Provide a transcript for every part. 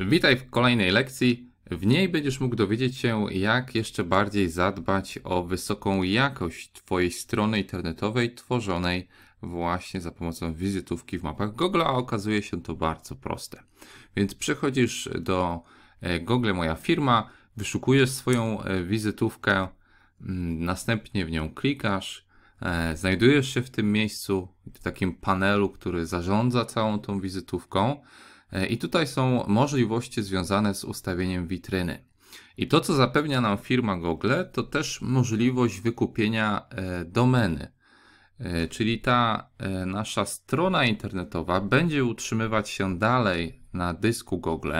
Witaj w kolejnej lekcji. W niej będziesz mógł dowiedzieć się, jak jeszcze bardziej zadbać o wysoką jakość Twojej strony internetowej tworzonej właśnie za pomocą wizytówki w mapach Google, a okazuje się to bardzo proste. Więc przechodzisz do Google Moja Firma, wyszukujesz swoją wizytówkę, następnie w nią klikasz, znajdujesz się w tym miejscu, w takim panelu, który zarządza całą tą wizytówką. I tutaj są możliwości związane z ustawieniem witryny. I to, co zapewnia nam firma Google, to też możliwość wykupienia domeny. Czyli ta nasza strona internetowa będzie utrzymywać się dalej na dysku Google,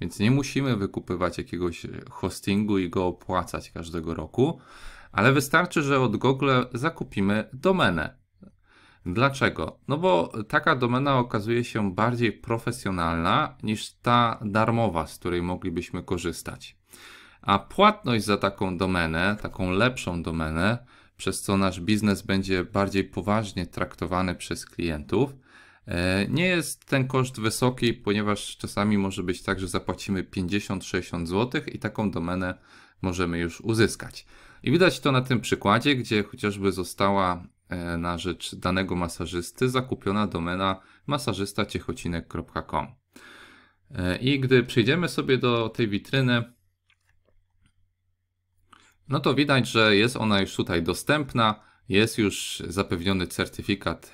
więc nie musimy wykupywać jakiegoś hostingu i go opłacać każdego roku, ale wystarczy, że od Google zakupimy domenę. Dlaczego? No bo taka domena okazuje się bardziej profesjonalna niż ta darmowa, z której moglibyśmy korzystać. A płatność za taką domenę, taką lepszą domenę, przez co nasz biznes będzie bardziej poważnie traktowany przez klientów, nie jest ten koszt wysoki, ponieważ czasami może być tak, że zapłacimy 50-60 zł i taką domenę możemy już uzyskać. I widać to na tym przykładzie, gdzie chociażby została na rzecz danego masażysty zakupiona domena masażystaciechocinek.com. I gdy przejdziemy sobie do tej witryny, no to widać, że jest ona już tutaj dostępna, jest już zapewniony certyfikat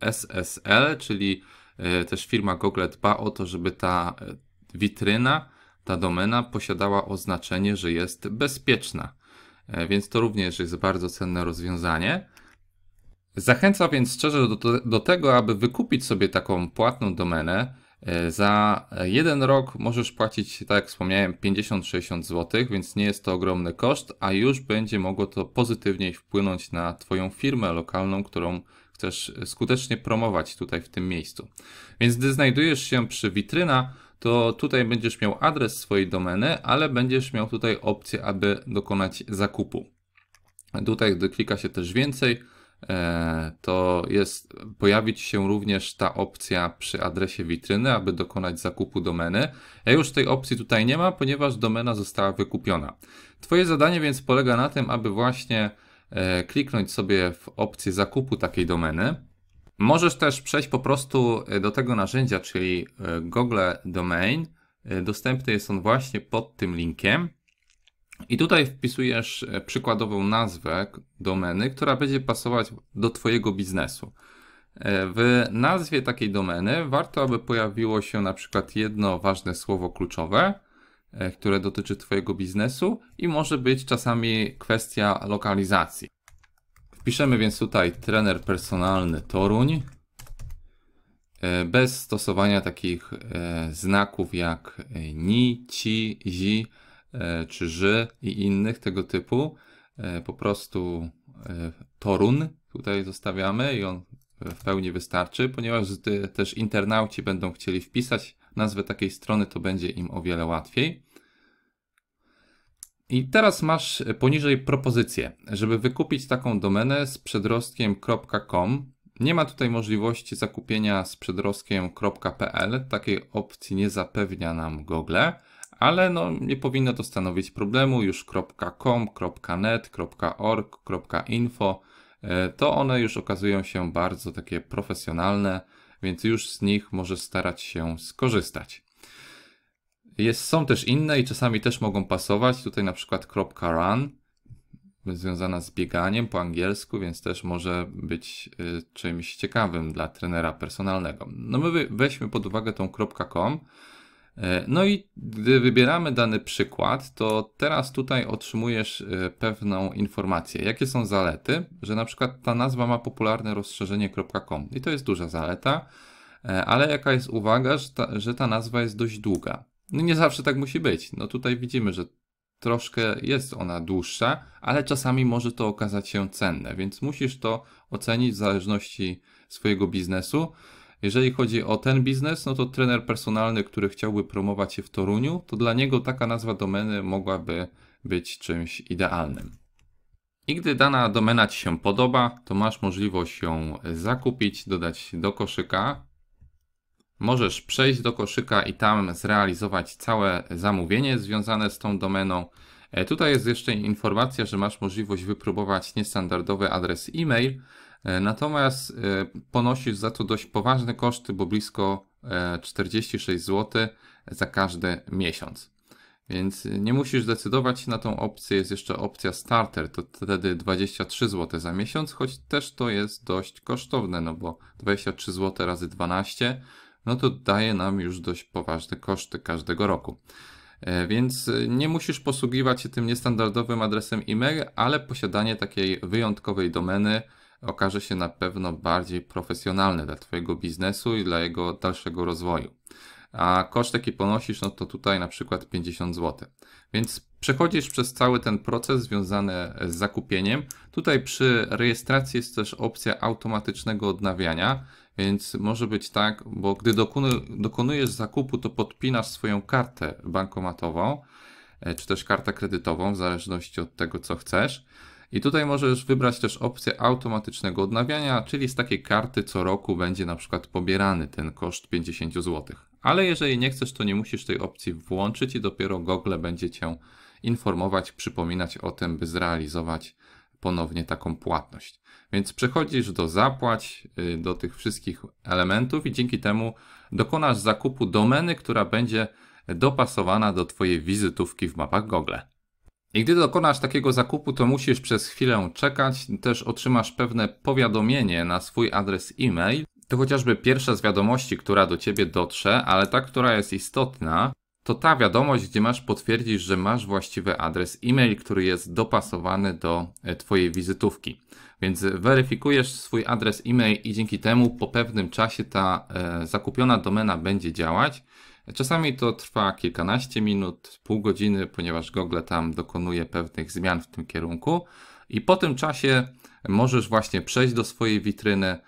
SSL, czyli też firma Google dba o to, żeby ta witryna, ta domena posiadała oznaczenie, że jest bezpieczna. Więc to również jest bardzo cenne rozwiązanie. Zachęcam więc szczerze do tego, aby wykupić sobie taką płatną domenę. Za jeden rok możesz płacić, tak jak wspomniałem, 50-60 zł, więc nie jest to ogromny koszt, a już będzie mogło to pozytywnie wpłynąć na Twoją firmę lokalną, którą chcesz skutecznie promować tutaj w tym miejscu. Więc gdy znajdujesz się przy witryna, to tutaj będziesz miał adres swojej domeny, ale będziesz miał tutaj opcję, aby dokonać zakupu. Tutaj, gdy klika się też więcej, to pojawić się również ta opcja przy adresie witryny, aby dokonać zakupu domeny. Ja już tej opcji tutaj nie ma, ponieważ domena została wykupiona. Twoje zadanie więc polega na tym, aby właśnie kliknąć sobie w opcję zakupu takiej domeny. Możesz też przejść po prostu do tego narzędzia, czyli Google Domain. Dostępny jest on właśnie pod tym linkiem. I tutaj wpisujesz przykładową nazwę domeny, która będzie pasować do Twojego biznesu. W nazwie takiej domeny warto, aby pojawiło się na przykład jedno ważne słowo kluczowe, które dotyczy Twojego biznesu i może być czasami kwestia lokalizacji. Wpiszemy więc tutaj trener personalny Toruń, bez stosowania takich znaków jak ni, ci, zi, czy ży i innych tego typu. Po prostu Torun tutaj zostawiamy i on w pełni wystarczy, ponieważ gdy też internauci będą chcieli wpisać nazwę takiej strony, to będzie im o wiele łatwiej. I teraz masz poniżej propozycję, żeby wykupić taką domenę z przedrostkiem.com. Nie ma tutaj możliwości zakupienia z przedrostkiem.pl, takiej opcji nie zapewnia nam Google, ale no, nie powinno to stanowić problemu. Już .com, .net, .org, .info to one już okazują się bardzo takie profesjonalne, więc już z nich możesz starać się skorzystać. Są też inne i czasami też mogą pasować. Tutaj na przykład .run związana z bieganiem po angielsku, więc też może być czymś ciekawym dla trenera personalnego. No my weźmy pod uwagę tą .com. No i gdy wybieramy dany przykład, to teraz tutaj otrzymujesz pewną informację. Jakie są zalety? Że na przykład ta nazwa ma popularne rozszerzenie .com i to jest duża zaleta, ale jaka jest uwaga, że ta nazwa jest dość długa. No nie zawsze tak musi być. No tutaj widzimy, że troszkę jest ona dłuższa, ale czasami może to okazać się cenne, więc musisz to ocenić w zależności swojego biznesu. Jeżeli chodzi o ten biznes, no to trener personalny, który chciałby promować się w Toruniu, to dla niego taka nazwa domeny mogłaby być czymś idealnym. I gdy dana domena Ci się podoba, to masz możliwość ją zakupić, dodać do koszyka. Możesz przejść do koszyka i tam zrealizować całe zamówienie związane z tą domeną. Tutaj jest jeszcze informacja, że masz możliwość wypróbować niestandardowy adres e-mail, natomiast ponosisz za to dość poważne koszty, bo blisko 46 zł za każdy miesiąc. Więc nie musisz decydować się na tą opcję, jest jeszcze opcja starter, to wtedy 23 zł za miesiąc, choć też to jest dość kosztowne, no bo 23 zł razy 12, no to daje nam już dość poważne koszty każdego roku. Więc nie musisz posługiwać się tym niestandardowym adresem e-mail, ale posiadanie takiej wyjątkowej domeny okaże się na pewno bardziej profesjonalne dla Twojego biznesu i dla jego dalszego rozwoju. A koszt jaki ponosisz, no to tutaj na przykład 50 zł. Więc przechodzisz przez cały ten proces związany z zakupieniem. Tutaj przy rejestracji jest też opcja automatycznego odnawiania, więc może być tak, bo gdy dokonujesz zakupu, to podpinasz swoją kartę bankomatową, czy też kartę kredytową, w zależności od tego, co chcesz. I tutaj możesz wybrać też opcję automatycznego odnawiania, czyli z takiej karty co roku będzie na przykład pobierany ten koszt 50 zł. Ale jeżeli nie chcesz, to nie musisz tej opcji włączyć i dopiero Google będzie Cię informować, przypominać o tym, by zrealizować ponownie taką płatność. Więc przechodzisz do zapłać, do tych wszystkich elementów i dzięki temu dokonasz zakupu domeny, która będzie dopasowana do Twojej wizytówki w mapach Google. I gdy dokonasz takiego zakupu, to musisz przez chwilę czekać, też otrzymasz pewne powiadomienie na swój adres e-mail. To chociażby pierwsza z wiadomości, która do Ciebie dotrze, ale ta, która jest istotna, to ta wiadomość, gdzie masz potwierdzić, że masz właściwy adres e-mail, który jest dopasowany do Twojej wizytówki. Więc weryfikujesz swój adres e-mail i dzięki temu po pewnym czasie ta zakupiona domena będzie działać. Czasami to trwa kilkanaście minut, pół godziny, ponieważ Google tam dokonuje pewnych zmian w tym kierunku i po tym czasie możesz właśnie przejść do swojej witryny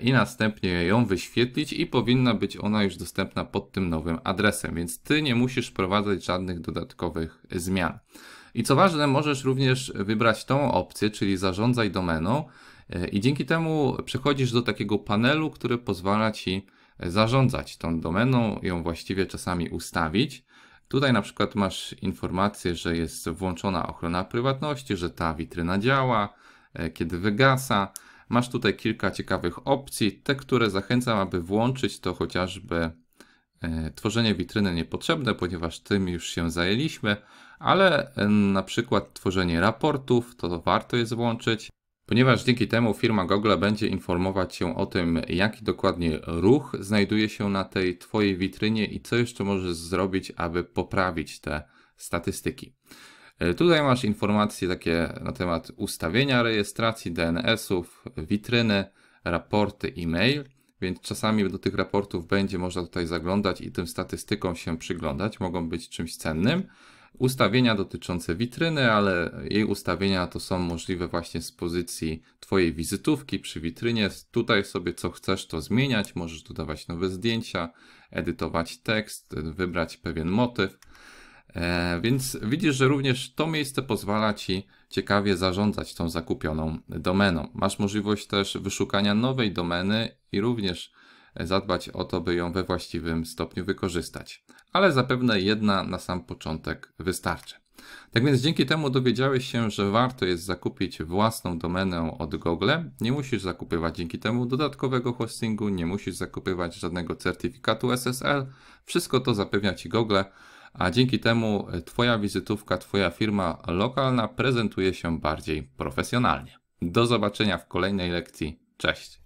i następnie ją wyświetlić i powinna być ona już dostępna pod tym nowym adresem, więc Ty nie musisz wprowadzać żadnych dodatkowych zmian. I co ważne, możesz również wybrać tą opcję, czyli zarządzaj domeną i dzięki temu przechodzisz do takiego panelu, który pozwala Ci zarządzać tą domeną, ją właściwie czasami ustawić. Tutaj na przykład masz informację, że jest włączona ochrona prywatności, że ta witryna działa, kiedy wygasa. Masz tutaj kilka ciekawych opcji. Te, które zachęcam, aby włączyć, to chociażby tworzenie witryny niepotrzebne, ponieważ tym już się zajęliśmy, ale na przykład tworzenie raportów, to warto jest włączyć, ponieważ dzięki temu firma Google będzie informować Cię o tym, jaki dokładnie ruch znajduje się na tej Twojej witrynie i co jeszcze możesz zrobić, aby poprawić te statystyki. Tutaj masz informacje takie na temat ustawienia rejestracji DNS-ów, witryny, raporty, e-mail, więc czasami do tych raportów będzie można tutaj zaglądać i tym statystykom się przyglądać, mogą być czymś cennym. Ustawienia dotyczące witryny, ale jej ustawienia to są możliwe właśnie z pozycji Twojej wizytówki przy witrynie. Tutaj sobie co chcesz to zmieniać, możesz dodawać nowe zdjęcia, edytować tekst, wybrać pewien motyw. Więc widzisz, że również to miejsce pozwala Ci ciekawie zarządzać tą zakupioną domeną. Masz możliwość też wyszukania nowej domeny i również zadbać o to, by ją we właściwym stopniu wykorzystać. Ale zapewne jedna na sam początek wystarczy. Tak więc dzięki temu dowiedziałeś się, że warto jest zakupić własną domenę od Google. Nie musisz zakupywać dzięki temu dodatkowego hostingu, nie musisz zakupywać żadnego certyfikatu SSL. Wszystko to zapewnia Ci Google, a dzięki temu Twoja wizytówka, Twoja firma lokalna prezentuje się bardziej profesjonalnie. Do zobaczenia w kolejnej lekcji. Cześć!